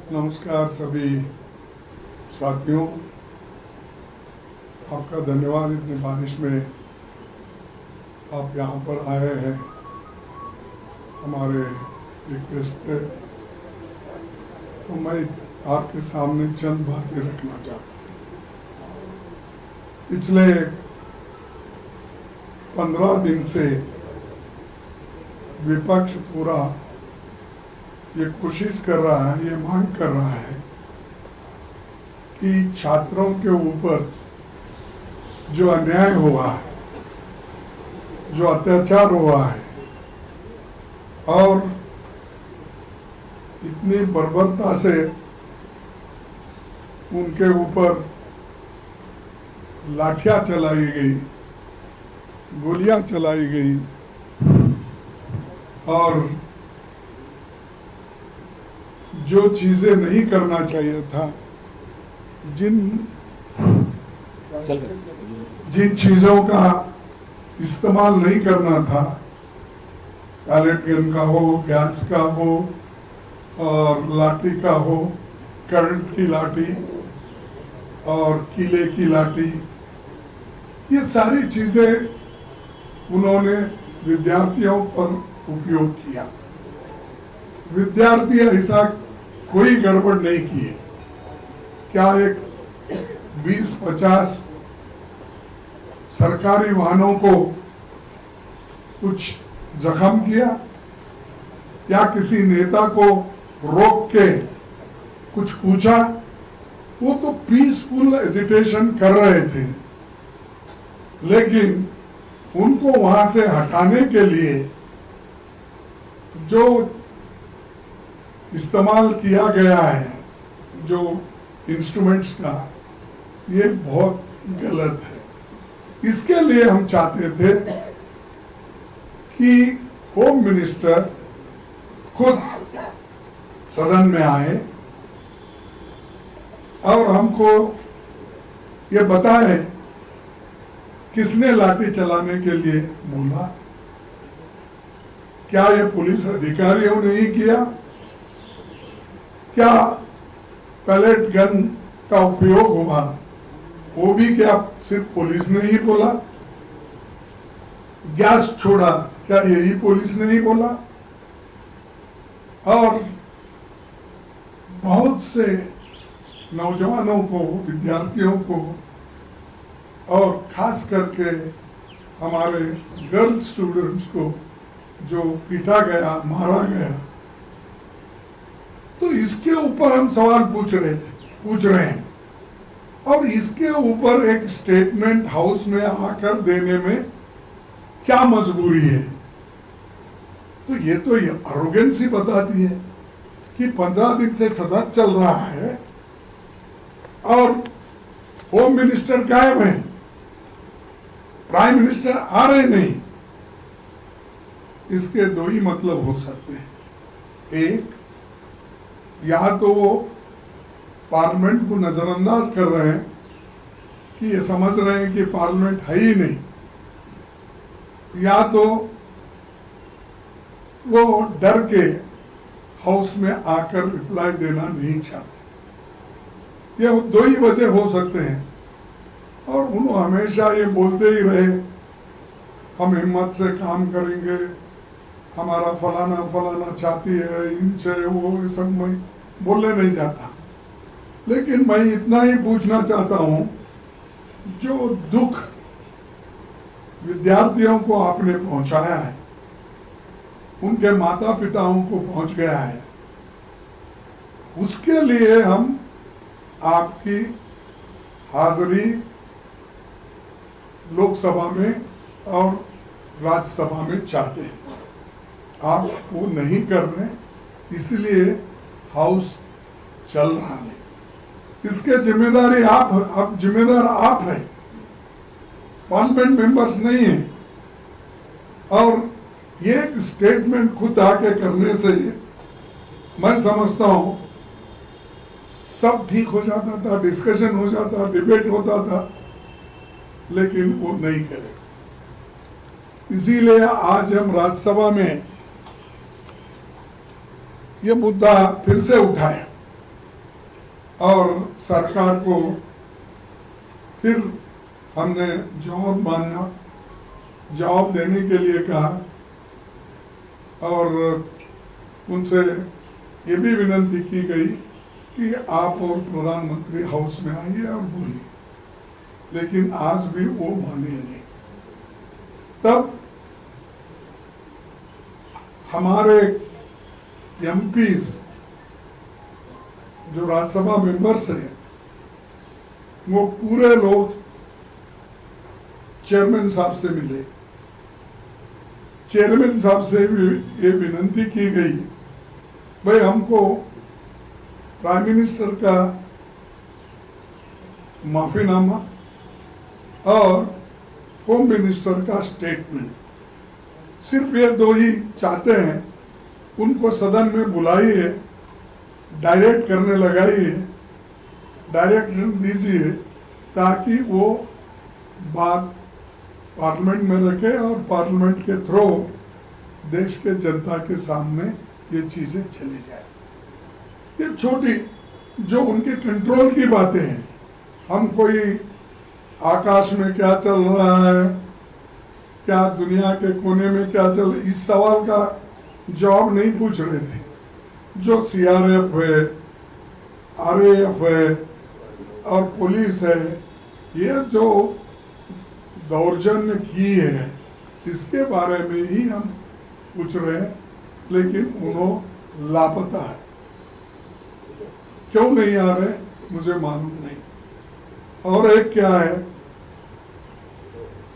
नमस्कार सभी साथियों, आपका धन्यवाद। इतनी बारिश में आप यहाँ पर आए हैं हमारे रिक्वेस्ट पे, तो मैं आपके सामने चंद बातें रखना चाहता हूँ। पिछले 15 दिन से विपक्ष पूरा ये कोशिश कर रहा है, ये मांग कर रहा है कि छात्रों के ऊपर जो अन्याय हुआ है, जो अत्याचार हुआ है और इतनी बर्बरता से उनके ऊपर लाठियां चलाई गई, गोलियां चलाई गई और जो चीजें नहीं करना चाहिए था, जिन चीजों का इस्तेमाल नहीं करना था, पैलेट गन का हो, गैस का हो और लाठी का हो, करंट की लाठी और कीले की लाठी, ये सारी चीजें उन्होंने विद्यार्थियों पर उपयोग किया। विद्यार्थी ऐसा कोई गड़बड़ नहीं किए। क्या एक 20-50 सरकारी वाहनों को कुछ जख्म किया या किसी नेता को रोक के कुछ पूछा? वो तो पीसफुल एजिटेशन कर रहे थे, लेकिन उनको वहां से हटाने के लिए जो इस्तेमाल किया गया है, जो इंस्ट्रूमेंट्स का, ये बहुत गलत है। इसके लिए हम चाहते थे कि होम मिनिस्टर खुद सदन में आए और हमको ये बताए किसने लाठी चलाने के लिए बोला। क्या ये पुलिस अधिकारियों ने ही किया? क्या पैलेट गन का उपयोग हुआ, वो भी क्या सिर्फ पुलिस ने ही बोला? गैस छोड़ा, क्या यही पुलिस ने ही बोला? और बहुत से नौजवानों को, विद्यार्थियों को और खास करके हमारे गर्ल स्टूडेंट्स को जो पीटा गया, मारा गया, तो इसके ऊपर हम सवाल पूछ रहे हैं और इसके ऊपर एक स्टेटमेंट हाउस में आकर देने में क्या मजबूरी है? तो ये अरोगेंसी बताती है कि 15 दिन से सदन चल रहा है और होम मिनिस्टर गायब है, प्राइम मिनिस्टर आ रहे नहीं। इसके दो ही मतलब हो सकते हैं। एक, या तो वो पार्लियामेंट को नजरअंदाज कर रहे हैं कि ये समझ रहे हैं कि पार्लियामेंट है ही नहीं, या तो वो डर के हाउस में आकर रिप्लाई देना नहीं चाहते। ये दो ही वजह हो सकते हैं। और उन्होंने हमेशा ये बोलते ही रहे, हम हिम्मत से काम करेंगे, हमारा फलाना फलाना चाहती है, इनसे वो सब मैं बोलने नहीं जाता। लेकिन मैं इतना ही पूछना चाहता हूं, जो दुख विद्यार्थियों को आपने पहुंचाया है, उनके माता पिताओं को पहुंच गया है, उसके लिए हम आपकी हाजिरी लोकसभा में और राज्यसभा में चाहते हैं। आप वो नहीं कर रहे, इसलिए हाउस चल रहा है। इसके जिम्मेदारी आप जिम्मेदार आप हैं, पार्लियामेंट मेंबर्स नहीं है। और ये एक स्टेटमेंट खुद आके करने से मैं समझता हूं सब ठीक हो जाता था, डिस्कशन हो जाता, डिबेट होता था, लेकिन वो नहीं करे। इसीलिए आज हम राज्यसभा में ये मुद्दा फिर से उठाया और सरकार को फिर हमने जवाब देने के लिए कहा और उनसे ये भी विनती की गई कि आप और प्रधानमंत्री हाउस में आइए और बोलिए, लेकिन आज भी वो माने नहीं। तब हमारे एमपीज जो राज्यसभा मेंबर्स हैं वो पूरे लोग चेयरमैन साहब से मिले। चेयरमैन साहब से भी ये विनती की गई, भाई हमको प्राइम मिनिस्टर का माफीनामा और होम मिनिस्टर का स्टेटमेंट, सिर्फ ये दो ही चाहते हैं, उनको सदन में बुलाइए, डायरेक्ट करने लगाइए, डायरेक्शन दीजिए ताकि वो बात पार्लियामेंट में रखे और पार्लियामेंट के थ्रू देश के जनता के सामने ये चीजें चली जाए। ये छोटी जो उनके कंट्रोल की बातें हैं, हम कोई आकाश में क्या चल रहा है, क्या दुनिया के कोने में क्या चल, इस सवाल का जवाब नहीं पूछ रहे थे। जो सीआरएफ है, आरएएफ है और पुलिस है, ये जो दौर्जन्य की है इसके बारे में ही हम पूछ रहे हैं, लेकिन उन्होंने लापता है। क्यों नहीं आ रहे मुझे मालूम नहीं। और एक क्या है,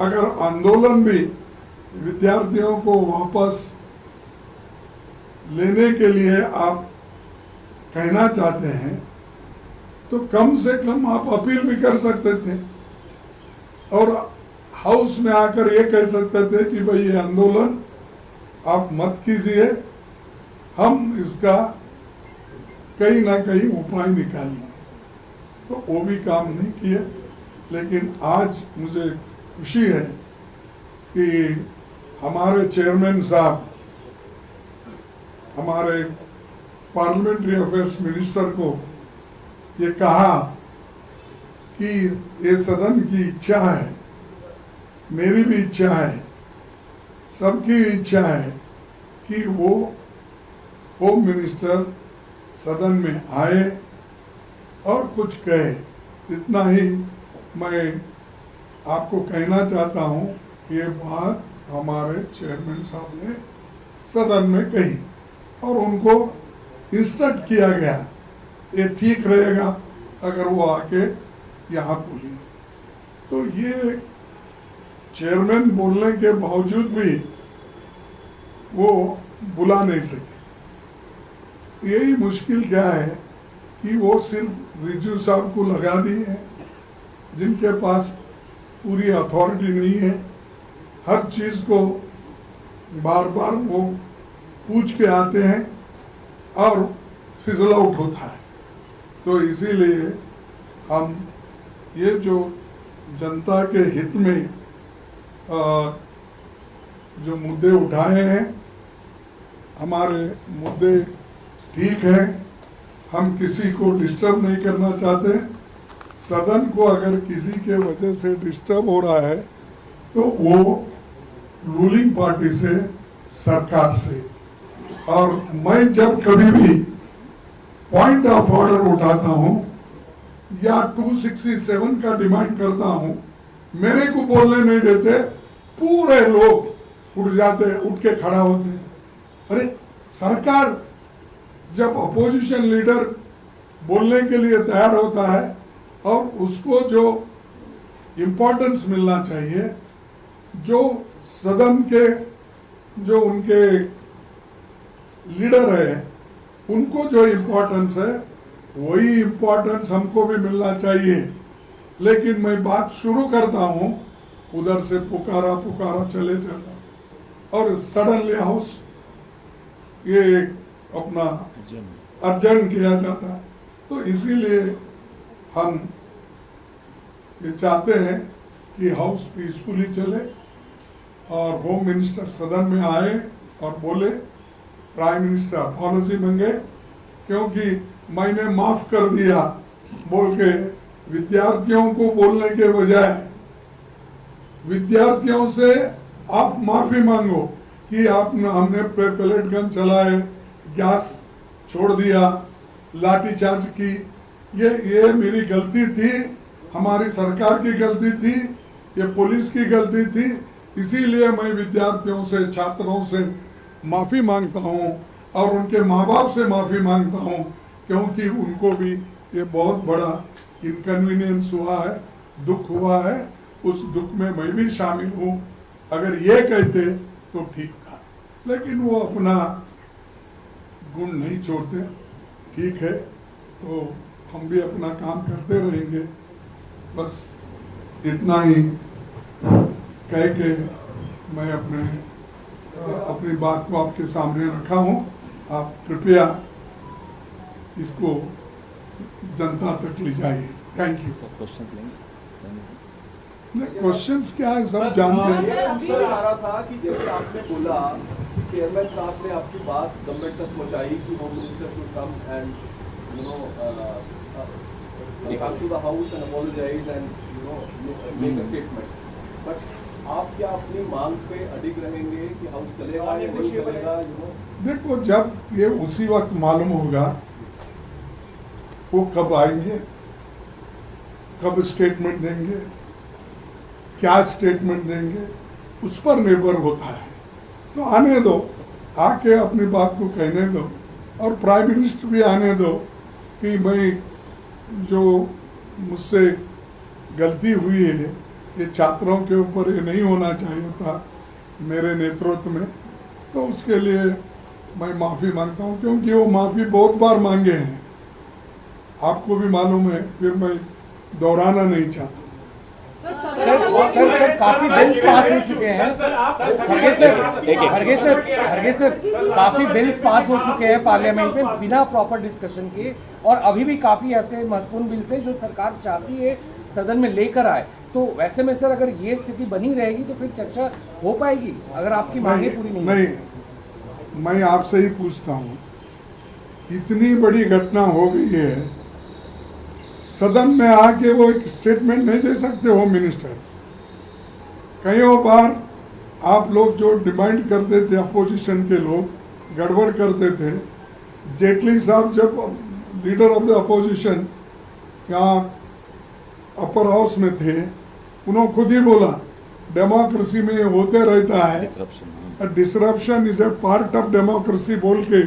अगर आंदोलन भी विद्यार्थियों को वापस लेने के लिए आप कहना चाहते हैं तो कम से कम आप अपील भी कर सकते थे और हाउस में आकर ये कह सकते थे कि भाई ये आंदोलन आप मत कीजिए, हम इसका कहीं ना कहीं उपाय निकालेंगे। तो वो भी काम नहीं किए। लेकिन आज मुझे खुशी है कि हमारे चेयरमैन साहब हमारे पार्लियामेंट्री अफेयर्स मिनिस्टर को ये कहा कि ये सदन की इच्छा है, मेरी भी इच्छा है, सबकी इच्छा है कि वो होम मिनिस्टर सदन में आए और कुछ कहे। इतना ही मैं आपको कहना चाहता हूँ। ये बात हमारे चेयरमैन साहब ने सदन में कही और उनको इंस्ट्रक्ट किया गया, ये ठीक रहेगा अगर वो आके यहाँ बोलेंगे। तो ये चेयरमैन बोलने के बावजूद भी वो बुला नहीं सके। यही मुश्किल क्या है कि वो सिर्फ रिजू साहब को लगा दिए हैं, जिनके पास पूरी अथॉरिटी नहीं है। हर चीज को बार बार वो पूछ के आते हैं और फिजल आउट होता है। तो इसीलिए हम ये जो जनता के हित में जो मुद्दे उठाए हैं, हमारे मुद्दे ठीक है, हम किसी को डिस्टर्ब नहीं करना चाहते। सदन को अगर किसी के वजह से डिस्टर्ब हो रहा है तो वो रूलिंग पार्टी से, सरकार से। और मैं जब कभी भी पॉइंट ऑफ ऑर्डर उठाता हूं या 267 का डिमांड करता हूं, मेरे को बोलने नहीं देते, पूरे लोग उठ जाते, उठ के खड़ा होते हैं। अरे सरकार जब अपोजिशन लीडर बोलने के लिए तैयार होता है और उसको जो इम्पोर्टेंस मिलना चाहिए, जो सदन के जो उनके लीडर है उनको जो इम्पोर्टेंस है वही इम्पोर्टेंस हमको भी मिलना चाहिए। लेकिन मैं बात शुरू करता हूँ, उधर से पुकारा पुकारा चले जाता और सडनली हाउस ये अपना अर्जन किया जाता है। तो इसीलिए हम ये चाहते हैं कि हाउस पीसफुली चले और होम मिनिस्टर सदन में आए और बोले, प्राइम मिनिस्टर अपॉलजी मांगे, क्योंकि मैंने माफ कर दिया बोल के विद्यार्थियों को बोलने के बजाय विद्यार्थियों से आप माफी मांगो कि हमने पेलेट गन चलाए, गैस छोड़ दिया, लाठीचार्ज की, ये मेरी गलती थी, हमारी सरकार की गलती थी, ये पुलिस की गलती थी, इसीलिए मैं विद्यार्थियों से, छात्रों से माफी मांगता हूं और उनके माँ बाप से माफी मांगता हूं, क्योंकि उनको भी ये बहुत बड़ा इनकन्वीनियंस हुआ है, दुख हुआ है। उस दुख में मैं भी शामिल हूं। अगर ये कहते तो ठीक था, लेकिन वो अपना गुण नहीं छोड़ते। ठीक है, तो हम भी अपना काम करते रहेंगे। बस इतना ही कह के मैं अपनी बात को आपके सामने रखा हूं। आप कृपया इसको जनता तक ले जाइए। Thank you. क्वेश्चंस क्या है, सब जानते हैं। ये आ रहा था कि जैसे आपने बोला कि चेयरमैन साहब ने आपकी बात गवर्नमेंट तक पहुंचाई कि home minister should come and come to the house and apologize and make a statement. But आप क्या अपनी मांग पे अडिग रहेंगे कि हाउस चलेगा या नहीं चलेगा? देखो, जब ये उसी वक्त मालूम होगा वो कब आएंगे, कब स्टेटमेंट देंगे, क्या स्टेटमेंट देंगे, उस पर निर्भर होता है। तो आने दो, आके अपनी बात को कहने दो, और प्राइम मिनिस्टर भी आने दो कि भाई जो मुझसे गलती हुई है, ये छात्रों के ऊपर ये नहीं होना चाहिए था मेरे नेतृत्व में, तो उसके लिए मैं माफ़ी मांगता हूँ, क्योंकि वो माफ़ी बहुत बार मांगे हैं, आपको भी मालूम है, फिर मैं दोहराना नहीं चाहता। सर काफी बिल्स पास हो चुके हैं। खड़गे सर काफी बिल्स पास हो चुके हैं पार्लियामेंट में बिना प्रॉपर डिस्कशन के, और अभी भी काफी ऐसे महत्वपूर्ण बिल्स हैं जो सरकार चाहती है सदन में लेकर आए। तो वैसे में सर अगर ये स्थिति बनी रहेगी तो फिर चर्चा हो पाएगी, अगर आपकी मांगे पूरी नहीं। मैं आपसे ही पूछता हूँ, इतनी बड़ी घटना हो गई है, सदन में आके वो एक स्टेटमेंट नहीं दे सकते होम मिनिस्टर? कईयों बार आप लोग जो डिमांड करते थे, अपोजिशन के लोग गड़बड़ करते थे, जेटली साहब जब लीडर ऑफ द अपोजिशन यहाँ अपर हाउस में थे, उन्होंने खुद ही बोला डेमोक्रेसी में होते रहता है, disruption is a part of democracy बोल के,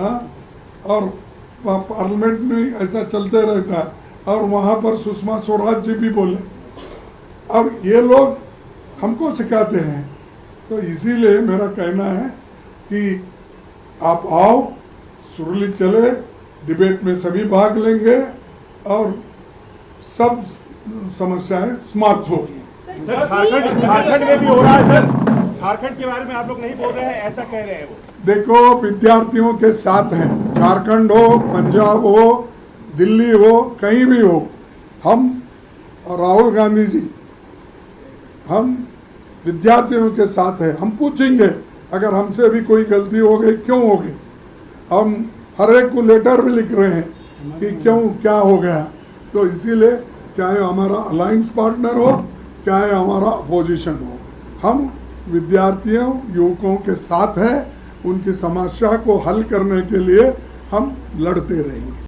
हाँ, और पार्लियामेंट में ऐसा चलते रहता है। और वहाँ पर सुषमा स्वराज जी भी बोले, और ये लोग हमको सिखाते हैं। तो इसीलिए मेरा कहना है कि आप आओ, सुरली चले, डिबेट में सभी भाग लेंगे और सब समस्याएं समाप्त होगी। सर झारखंड में भी हो रहा है सर, झारखंड के बारे में आप लोग नहीं बोल रहे हैं, ऐसा कह रहे हैं वो। देखो, विद्यार्थियों के साथ हैं, झारखंड हो, पंजाब हो, दिल्ली हो, कहीं भी हो, हम और राहुल गांधी जी, हम विद्यार्थियों के साथ हैं। हम पूछेंगे अगर हमसे भी कोई गलती हो गई, क्यों हो गई। हम हर एक को लेटर भी लिख रहे हैं कि क्यों, क्या हो गया। तो इसीलिए चाहे हमारा अलायंस पार्टनर हो, चाहे हमारा अपोजिशन हो, हम विद्यार्थियों, युवकों के साथ हैं। उनकी समस्या को हल करने के लिए हम लड़ते रहेंगे।